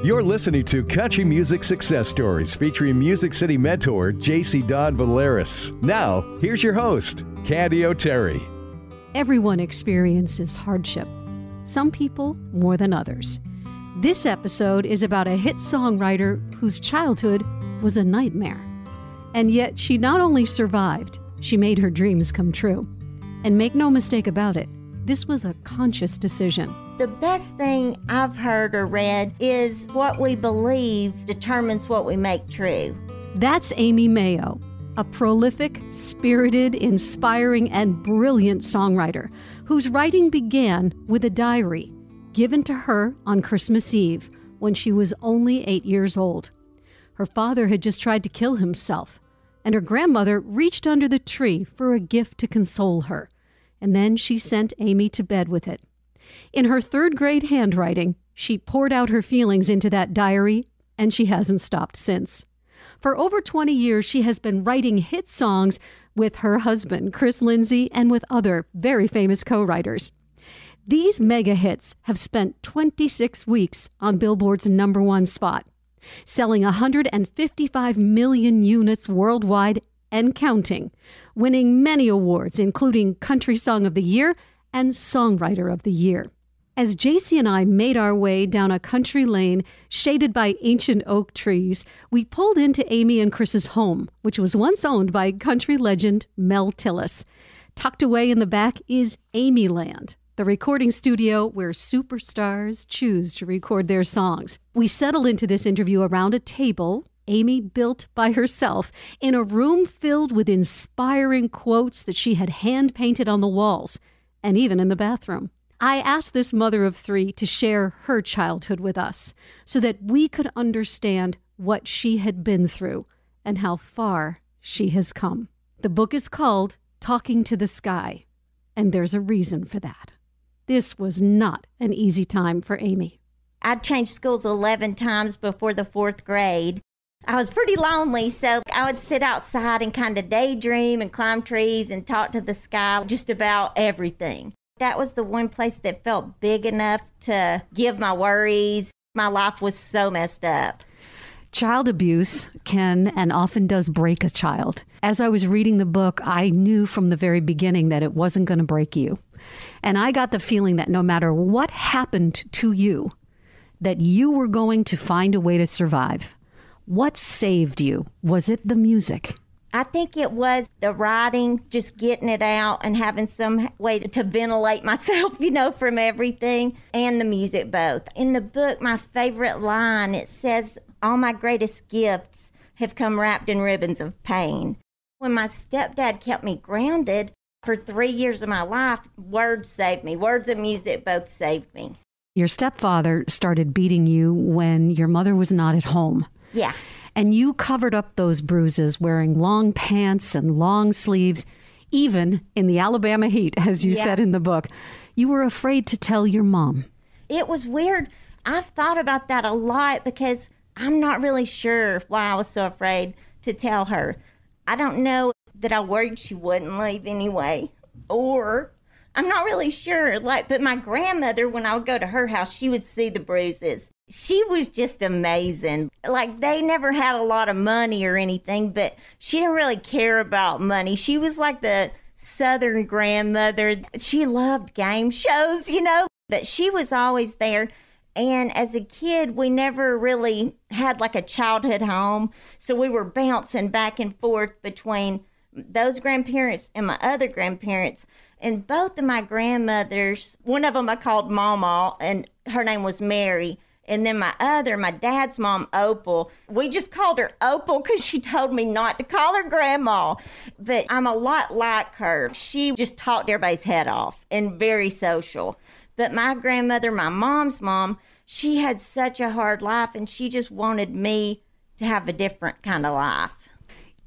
You're listening to Country Music Success Stories featuring Music City mentor JC Don Valeris. Now, here's your host, Candy O'Terry. Everyone experiences hardship. Some people more than others. This episode is about a hit songwriter whose childhood was a nightmare. And yet she not only survived, she made her dreams come true. And make no mistake about it, this was a conscious decision. The best thing I've heard or read is what we believe determines what we make true. That's Aimee Mayo, a prolific, spirited, inspiring, and brilliant songwriter whose writing began with a diary given to her on Christmas Eve when she was only 8 years old. Her father had just tried to kill himself, and her grandmother reached under the tree for a gift to console her, and then she sent Aimee to bed with it. In her third-grade handwriting, she poured out her feelings into that diary, and she hasn't stopped since. For over 20 years, she has been writing hit songs with her husband, Chris Lindsay, and with other very famous co-writers. These mega hits have spent 26 weeks on Billboard's #1 spot, selling 155 million units worldwide and counting, winning many awards, including Country Song of the Year and Songwriter of the Year. As JC and I made our way down a country lane shaded by ancient oak trees, we pulled into Aimee and Chris's home, which was once owned by country legend Mel Tillis. Tucked away in the back is Aimee Land, the recording studio where superstars choose to record their songs. We settled into this interview around a table Aimee built by herself in a room filled with inspiring quotes that she had hand-painted on the walls, and even in the bathroom. I asked this mother of three to share her childhood with us so that we could understand what she had been through and how far she has come. The book is called Talking to the Sky, and there's a reason for that. This was not an easy time for Aimee. I'd changed schools 11 times before the 4th grade. I was pretty lonely, so I would sit outside and kind of daydream and climb trees and talk to the sky just about everything. That was the one place that felt big enough to give my worries. My life was so messed up. Child abuse can and often does break a child. As I was reading the book, I knew from the very beginning that it wasn't going to break you. And I got the feeling that no matter what happened to you, that you were going to find a way to survive. What saved you? Was it the music? I think it was the writing, just getting it out and having some way to ventilate myself, from everything, and the music both. In the book, my favorite line, it says, "All my greatest gifts have come wrapped in ribbons of pain." When my stepdad kept me grounded for 3 years of my life, words saved me. Words and music both saved me. Your stepfather started beating you when your mother was not at home. Yeah. And you covered up those bruises wearing long pants and long sleeves, even in the Alabama heat, as you said in the book. You were afraid to tell your mom. It was weird. I've thought about that a lot because I'm not really sure why I was so afraid to tell her. I don't know that I worried she wouldn't leave anyway, or I'm not really sure. But my grandmother, when I would go to her house, she would see the bruises. She was just amazing. They never had a lot of money or anything, but she didn't really care about money. She was like the Southern grandmother. She loved game shows, but she was always there. And as a kid, we never really had a childhood home. So we were bouncing back and forth between those grandparents and my other grandparents. And both of my grandmothers, one of them I called Mama, and her name was Mary. And then my dad's mom, Opal, we just called her Opal because she told me not to call her Grandma. But I'm a lot like her. She just talked everybody's head off and very social. But my grandmother, my mom's mom, she had such a hard life, and she just wanted me to have a different kind of life.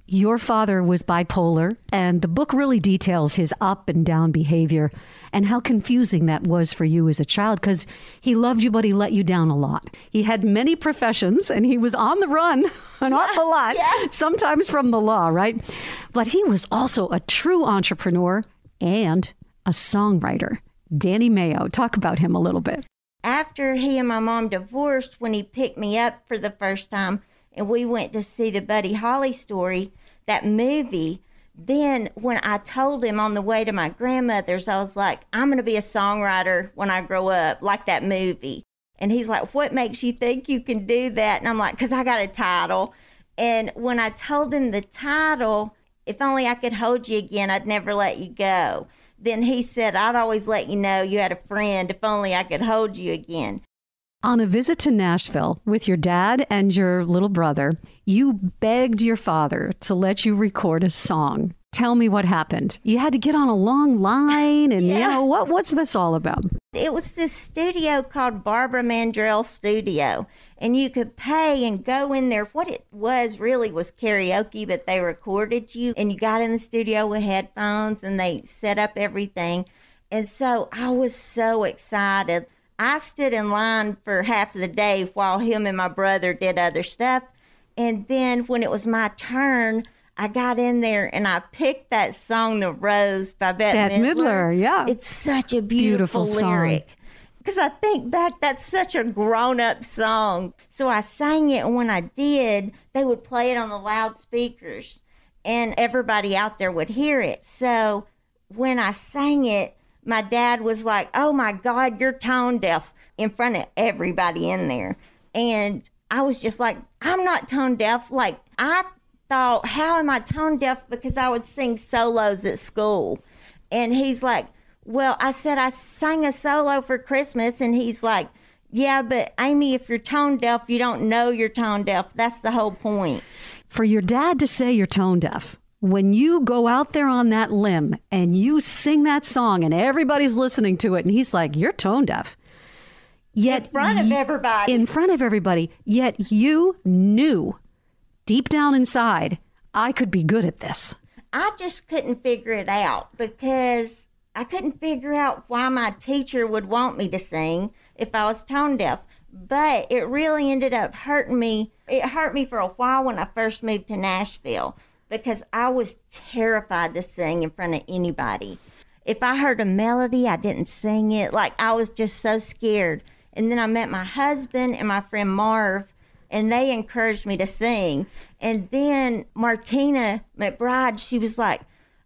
Your father was bipolar, and the book really details his up and down behavior and how confusing that was for you as a child, because he loved you, but he let you down a lot. He had many professions, and he was on the run an awful lot, sometimes from the law, right? But he was also a true entrepreneur and a songwriter. Danny Mayo, talk about him a little bit. After he and my mom divorced, when he picked me up for the first time and we went to see the Buddy Holly story, that movie, then when I told him on the way to my grandmother's, I was like, I'm going to be a songwriter when I grow up, like that movie. And he's like, what makes you think you can do that? And I'm like, because I got a title. And when I told him the title, if only I could hold you again, I'd never let you go. Then he said, I'd always let you know you had a friend if only I could hold you again. On a visit to Nashville with your dad and your little brother, you begged your father to let you record a song. Tell me what happened. You had to get on a long line and, what's this all about? It was this studio called Barbara Mandrell Studio, and you could pay and go in there. What it was really was karaoke, but they recorded you, and you got in the studio with headphones, and they set up everything. And so I was so excited. I stood in line for half of the day while him and my brother did other stuff. And then when it was my turn, I got in there and I picked that song, The Rose by Bette Midler. Yeah. It's such a beautiful lyric. Because I think back, that's such a grown-up song. So I sang it, and when I did, they would play it on the loudspeakers, and everybody out there would hear it. So when I sang it, my dad was like, oh, my God, you're tone deaf, in front of everybody in there. And I was just like, I'm not tone deaf. Like, I thought, how am I tone deaf? Because I would sing solos at school. And he's like, well, I said I sang a solo for Christmas. And he's like, yeah, but Aimee, if you're tone deaf, you don't know you're tone deaf. That's the whole point. For your dad to say you're tone deaf, when you go out there on that limb and you sing that song and everybody's listening to it and he's like, you're tone deaf. Yet in front of everybody. In front of everybody. Yet you knew deep down inside, I could be good at this. I just couldn't figure it out because I couldn't figure out why my teacher would want me to sing if I was tone deaf. But it really ended up hurting me. It hurt me for a while when I first moved to Nashville because I was terrified to sing in front of anybody. If I heard a melody, I didn't sing it. Like, I was just so scared. And then I met my husband and my friend Marv, and they encouraged me to sing. And then Martina McBride, she was like,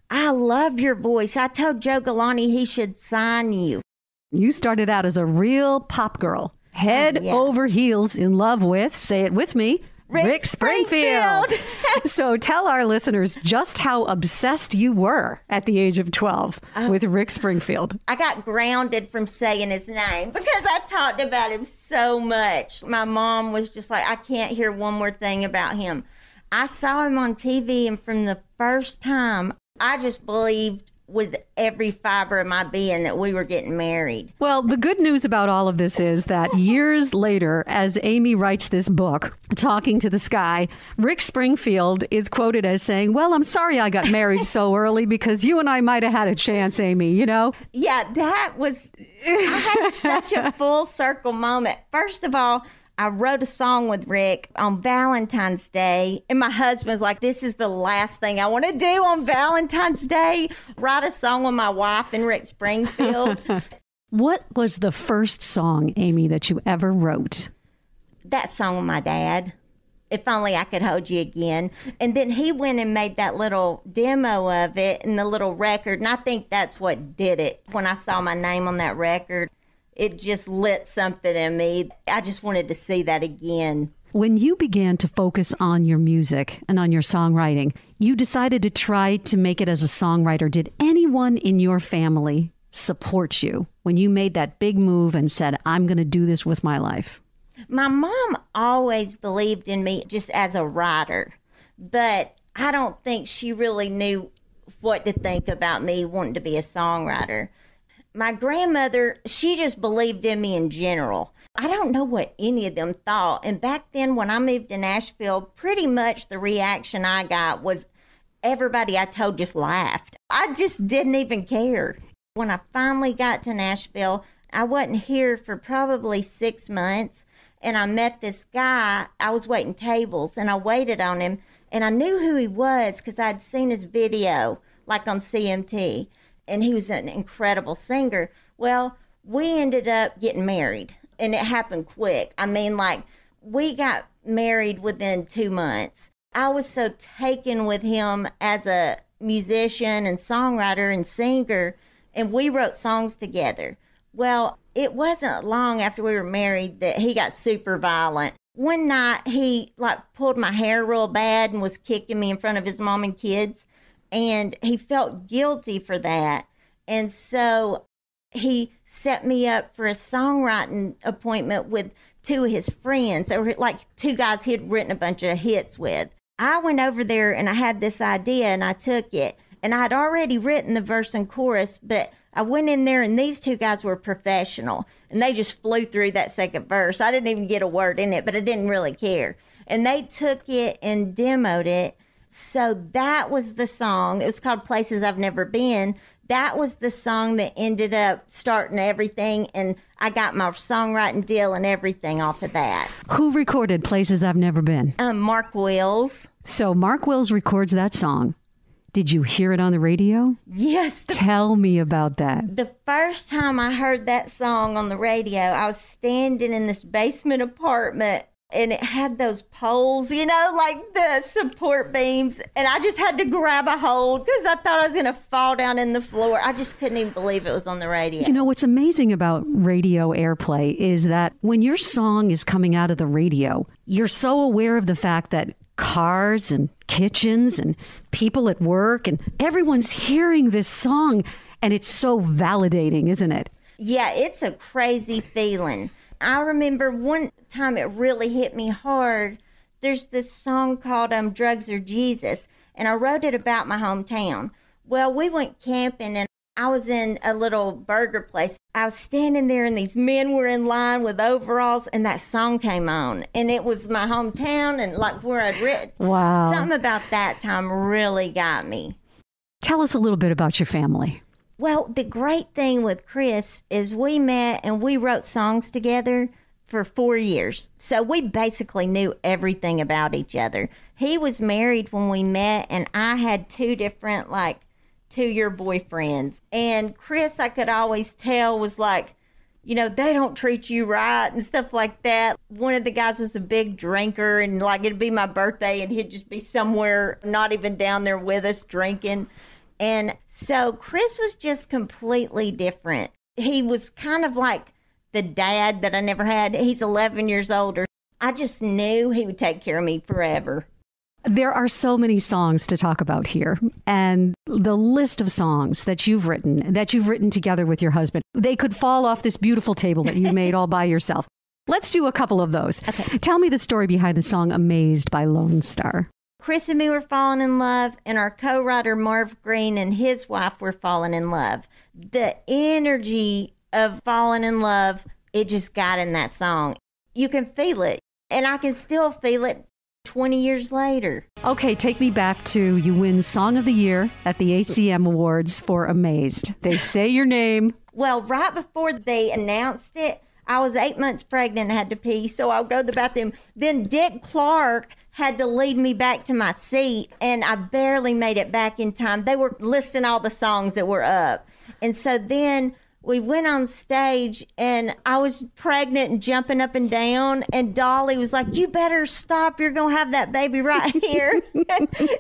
I love your voice. I told Joe Galante he should sign you. You started out as a real pop girl, head over heels in love with, say it with me, Rick Springfield. So tell our listeners just how obsessed you were at the age of 12 with Rick Springfield. I got grounded from saying his name because I talked about him so much. My mom was just like, I can't hear one more thing about him. I saw him on TV, and from the first time, I just believed with every fiber of my being that we were getting married. Well, the good news about all of this is that years later, as Aimee writes this book, Talking to the Sky, Rick Springfield is quoted as saying, well, I'm sorry I got married so early because you and I might have had a chance, Aimee, you know? Yeah, that was, I had such a full circle moment. First of all, I wrote a song with Rick on Valentine's Day, and my husband was like, this is the last thing I want to do on Valentine's Day, write a song with my wife and Rick Springfield. What was the first song, Aimee, that you ever wrote? That song with my dad, If Only I Could Hold You Again. And then he went and made that little demo of it and the little record, and I think that's what did it. When I saw my name on that record, it just lit something in me. I just wanted to see that again. When you began to focus on your music and on your songwriting, you decided to try to make it as a songwriter. Did anyone in your family support you when you made that big move and said, I'm going to do this with my life? My mom always believed in me just as a writer, but I don't think she really knew what to think about me wanting to be a songwriter. My grandmother, she just believed in me in general. I don't know what any of them thought. And back then when I moved to Nashville, pretty much the reaction I got was everybody I told just laughed. I just didn't even care. When I finally got to Nashville, I wasn't here for probably 6 months. And I met this guy. I was waiting tables and I waited on him. And I knew who he was because I'd seen his video, like on CMT. And he was an incredible singer. Well, we ended up getting married. And it happened quick. I mean, like, we got married within 2 months. I was so taken with him as a musician and songwriter and singer, and we wrote songs together. Well, it wasn't long after we were married that he got super violent. One night, he, like, pulled my hair real bad and was kicking me in front of his mom and kids, and he felt guilty for that. And so he set me up for a songwriting appointment with 2 of his friends. They were like 2 guys he had written a bunch of hits with. I went over there and I had this idea and I took it. And I'd already written the verse and chorus, but I went in there and these 2 guys were professional. And they just flew through that second verse. I didn't even get a word in it, but I didn't really care. And they took it and demoed it. So that was the song. It was called Places I've Never Been. That was the song that ended up starting everything, and I got my songwriting deal and everything off of that. Who recorded Places I've Never Been? Mark Wills. So Mark Wills records that song. Did you hear it on the radio? Yes. Tell me about that. The first time I heard that song on the radio, I was standing in this basement apartment, and it had those poles, you know, like the support beams. And I just had to grab a hold because I thought I was going to fall down in the floor. I just couldn't even believe it was on the radio. You know, what's amazing about radio airplay is that when your song is coming out of the radio, you're so aware of the fact that cars and kitchens and people at work and everyone's hearing this song. And it's so validating, isn't it? Yeah, it's a crazy feeling. I remember one time it really hit me hard. There's this song called Drugs or Jesus, and I wrote it about my hometown. Well, we went camping, and I was in a little burger place. I was standing there, and these men were in line with overalls, and that song came on. And it was my hometown and like where I'd written. Wow. Something about that time really got me. Tell us a little bit about your family. Well, the great thing with Chris is we met and we wrote songs together for 4 years. So we basically knew everything about each other. He was married when we met, and I had 2 different, like, 2-year boyfriends. And Chris, I could always tell, was like, you know, they don't treat you right and stuff like that. One of the guys was a big drinker, and, like, it'd be my birthday, and he'd just be somewhere not even down there with us drinking. And so Chris was just completely different. He was kind of like the dad that I never had. He's 11 years older. I just knew he would take care of me forever. There are so many songs to talk about here. And the list of songs that you've written together with your husband, they could fall off this beautiful table that you made all by yourself. Let's do a couple of those. Okay. Tell me the story behind the song Amazed by Lone Star. Chris and me were falling in love, and our co-writer Marv Green and his wife were falling in love. The energy of falling in love, it just got in that song. You can feel it, and I can still feel it 20 years later. Okay, take me back to you win Song of the Year at the ACM Awards for Amazed. They say your name. Well, right before they announced it, I was 8 months pregnant and had to pee, so I'll go to the bathroom. Then Dick Clark had to lead me back to my seat, and I barely made it back in time. They were listing all the songs that were up. And so then we went on stage, and I was pregnant and jumping up and down, and Dolly was like, "You better stop. You're going to have that baby right here."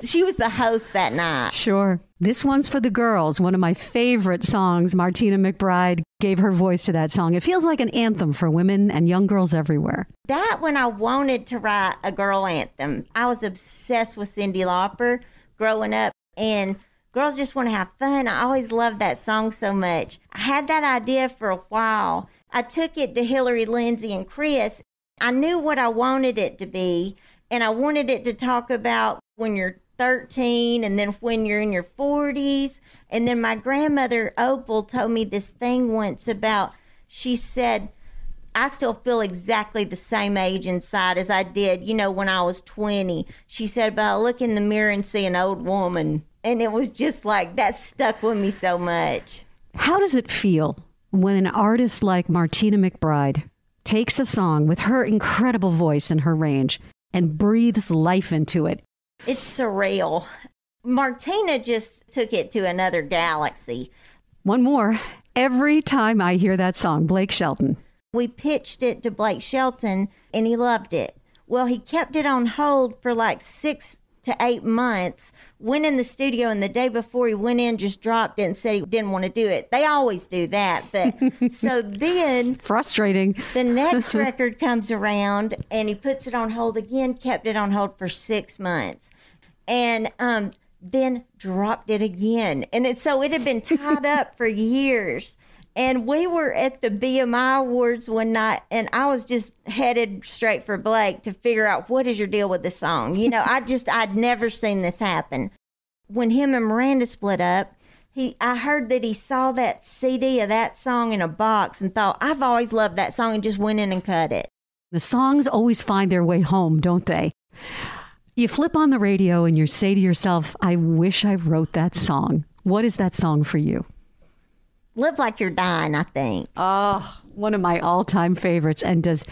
She was the host that night. Sure. This one's for the girls. One of my favorite songs. Martina McBride gave her voice to that song. It feels like an anthem for women and young girls everywhere. That when I wanted to write a girl anthem. I was obsessed with Cyndi Lauper growing up, and Girls Just Want to Have Fun. I always loved that song so much. I had that idea for a while. I took it to Hillary, Lindsay, and Chris. I knew what I wanted it to be, and I wanted it to talk about when you're 13 and then when you're in your 40s. And then my grandmother, Opal, told me this thing once about, she said, I still feel exactly the same age inside as I did, when I was 20. She said, but I look in the mirror and see an old woman. And it was just like, that stuck with me so much. How does it feel when an artist like Martina McBride takes a song with her incredible voice and her range and breathes life into it? It's surreal. Martina just took it to another galaxy. One more. Every time I hear that song, Blake Shelton, We pitched it to Blake Shelton, and he loved it. Well, he kept it on hold for like 6 to 8 months, went in the studio, and the day before he went in, just dropped it and said he didn't want to do it. They always do that. But so then frustrating. The next record comes around and he puts it on hold again, kept it on hold for 6 months. And then dropped it again. And so it had been tied up for years. And we were at the BMI Awards one night, and I was just headed straight for Blake to figure out, what is your deal with this song? You know, I'd never seen this happen. When him and Miranda split up, I heard that he saw that CD of that song in a box and thought, I've always loved that song, and just went in and cut it. The songs always find their way home, don't they? You flip on the radio and you say to yourself, I wish I wrote that song. What is that song for you? Live Like You're Dying, I think. Oh, one of my all-time favorites. And does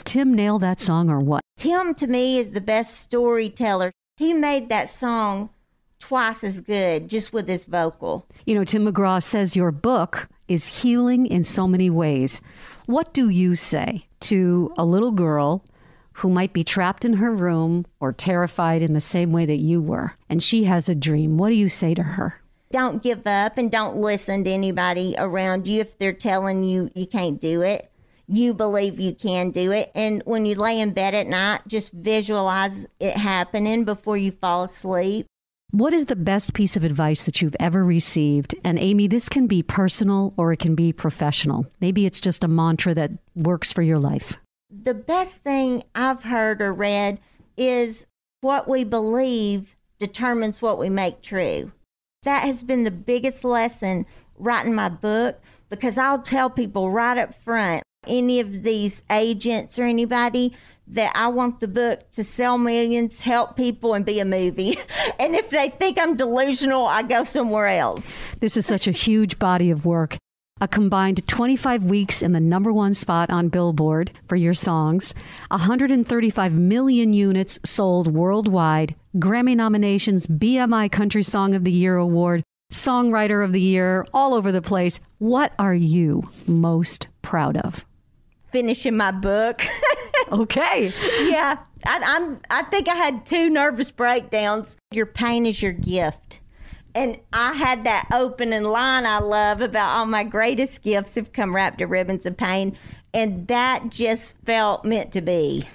Tim nail that song or what? Tim, to me, is the best storyteller. He made that song twice as good just with his vocal. You know, Tim McGraw says your book is healing in so many ways. What do you say to a little girl who might be trapped in her room or terrified in the same way that you were, and she has a dream? What do you say to her? Don't give up, and don't listen to anybody around you if they're telling you you can't do it. You believe you can do it. And when you lay in bed at night, just visualize it happening before you fall asleep. What is the best piece of advice that you've ever received? And Aimee, this can be personal or it can be professional. Maybe it's just a mantra that works for your life. The best thing I've heard or read is what we believe determines what we make true. That has been the biggest lesson writing my book, because I'll tell people right up front, any of these agents or anybody, that I want the book to sell millions, help people, and be a movie. And if they think I'm delusional, I go somewhere else. This is such a huge body of work. A combined 25 weeks in the #1 spot on Billboard for your songs, 135 million units sold worldwide, Grammy nominations, BMI Country Song of the Year Award, Songwriter of the Year, all over the place. What are you most proud of? Finishing my book. Okay. Yeah, I think I had 2 nervous breakdowns. Your pain is your gift. And I had that opening line I love about all my greatest gifts have come wrapped in ribbons of pain. And that just felt meant to be.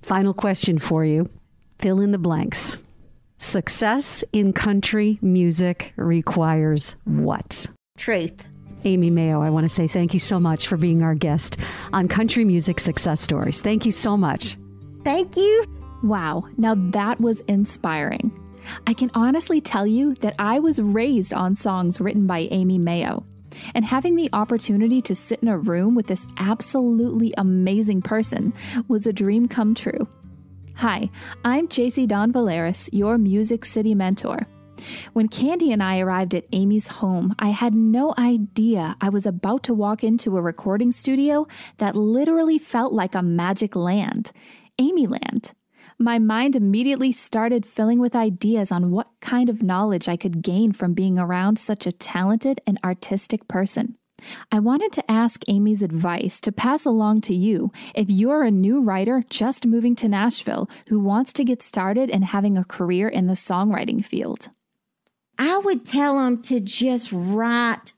Final question for you. Fill in the blanks. Success in country music requires what? Truth. Aimee Mayo, I want to say thank you so much for being our guest on Country Music Success Stories. Thank you so much. Thank you. Wow, now that was inspiring. I can honestly tell you that I was raised on songs written by Aimee Mayo. And having the opportunity to sit in a room with this absolutely amazing person was a dream come true. Hi, I'm JC Don Valeris, your Music City mentor. When Candy and I arrived at Aimee's home, I had no idea I was about to walk into a recording studio that literally felt like a magic land, Aimee Land. My mind immediately started filling with ideas on what kind of knowledge I could gain from being around such a talented and artistic person. I wanted to ask Aimee's advice to pass along to you if you're a new writer just moving to Nashville who wants to get started and having a career in the songwriting field. I would tell them to just write.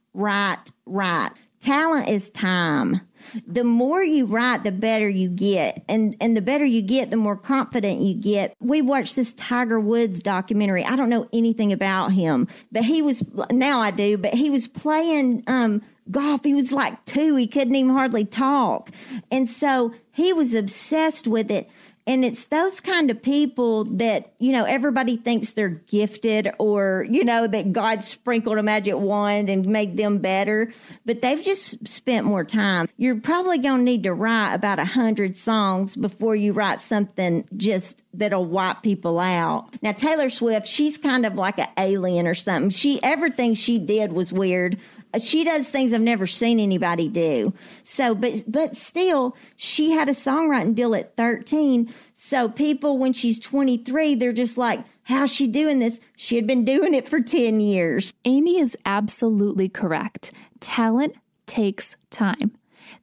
Talent is time. The more you write, the better you get. And the better you get, the more confident you get. We watched this Tiger Woods documentary. I don't know anything about him, but now I do, but he was playing golf. He was like 2. He couldn't even hardly talk. And so he was obsessed with it. And it's those kind of people that, everybody thinks they're gifted or, that God sprinkled a magic wand and made them better. But they've just spent more time. You're probably going to need to write about 100 songs before you write something just that'll wipe people out. Now, Taylor Swift, she's kind of like an alien or something. Everything she did was weird. She does things I've never seen anybody do. So, but still, she had a songwriting deal at 13. So people, when she's 23, they're just like, how's she doing this? She had been doing it for 10 years. Aimee is absolutely correct. Talent takes time.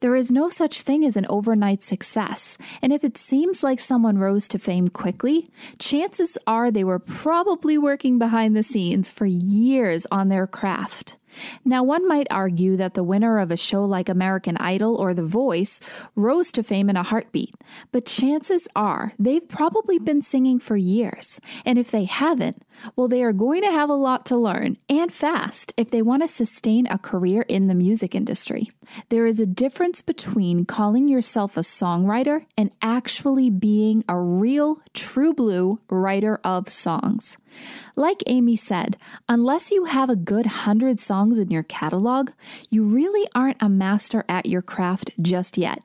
There is no such thing as an overnight success, and if it seems like someone rose to fame quickly, chances are they were probably working behind the scenes for years on their craft. Now, one might argue that the winner of a show like American Idol or The Voice rose to fame in a heartbeat, but chances are they've probably been singing for years, and if they haven't, well, they are going to have a lot to learn, and fast, if they want to sustain a career in the music industry. There is a difference between calling yourself a songwriter and actually being a real, true blue writer of songs. Like Aimee said, unless you have a good 100 songs in your catalog, you really aren't a master at your craft just yet.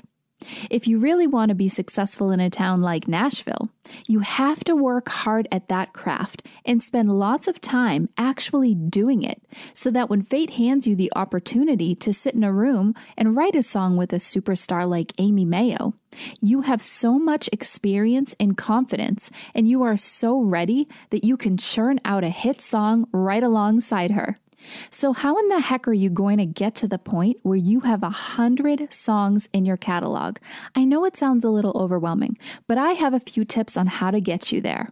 If you really want to be successful in a town like Nashville, you have to work hard at that craft and spend lots of time actually doing it so that when fate hands you the opportunity to sit in a room and write a song with a superstar like Aimee Mayo, you have so much experience and confidence and you are so ready that you can churn out a hit song right alongside her. So how in the heck are you going to get to the point where you have 100 songs in your catalog? I know it sounds a little overwhelming, but I have a few tips on how to get you there.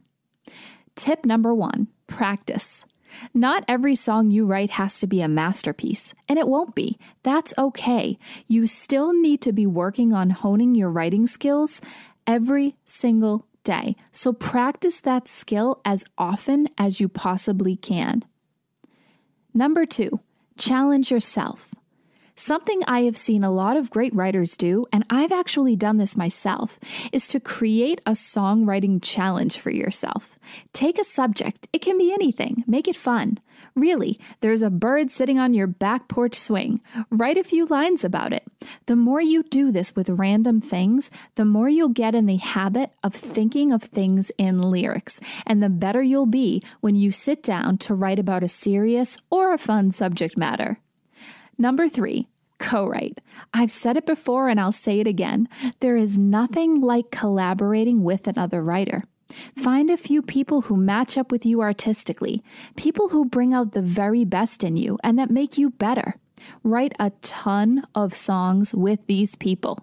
Tip number 1, practice. Not every song you write has to be a masterpiece, and it won't be. That's okay. You still need to be working on honing your writing skills every single day. So practice that skill as often as you possibly can. Number 2, challenge yourself. Something I have seen a lot of great writers do, and I've actually done this myself, is to create a songwriting challenge for yourself. Take a subject. It can be anything. Make it fun. Really, there's a bird sitting on your back porch swing. Write a few lines about it. The more you do this with random things, the more you'll get in the habit of thinking of things in lyrics, and the better you'll be when you sit down to write about a serious or a fun subject matter. Number 3, co-write. I've said it before and I'll say it again. There is nothing like collaborating with another writer. Find a few people who match up with you artistically, people who bring out the very best in you and that make you better. Write a ton of songs with these people.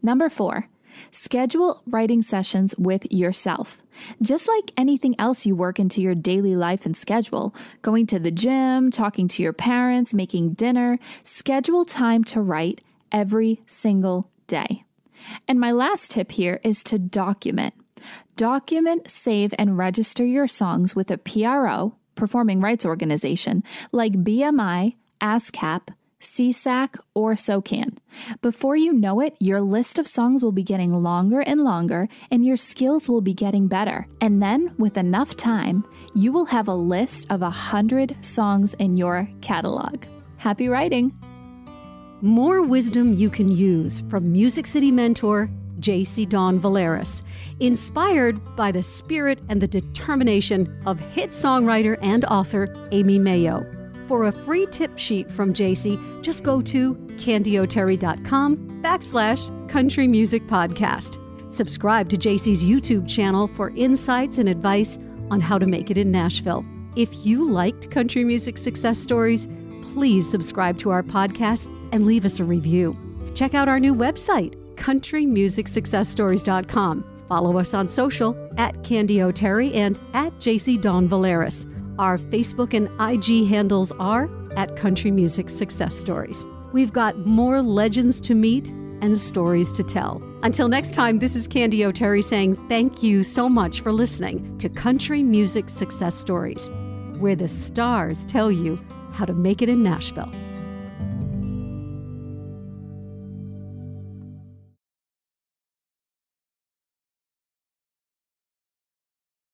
Number 4, schedule writing sessions with yourself. Just like anything else you work into your daily life and schedule, going to the gym, talking to your parents, making dinner, schedule time to write every single day. And my last tip here is to document. Document, save, and register your songs with a PRO, performing rights organization, like BMI, ASCAP, CSAC, or SOCAN. Before you know it, your list of songs will be getting longer and longer, and your skills will be getting better. And then, with enough time, you will have a list of 100 songs in your catalog. Happy writing! More wisdom you can use from Music City mentor JC Dawn Valeris, inspired by the spirit and the determination of hit songwriter and author Aimee Mayo. For a free tip sheet from JC, just go to candyoterry.com/country music podcast. Subscribe to JC's YouTube channel for insights and advice on how to make it in Nashville. If you liked Country Music Success Stories, please subscribe to our podcast and leave us a review. Check out our new website, countrymusicsuccessstories.com. Follow us on social @CandyO'Terry and @JC Dawn Valeris. Our Facebook and IG handles are @Country Music Success Stories. We've got more legends to meet and stories to tell. Until next time, this is Candy O'Terry saying thank you so much for listening to Country Music Success Stories, where the stars tell you how to make it in Nashville.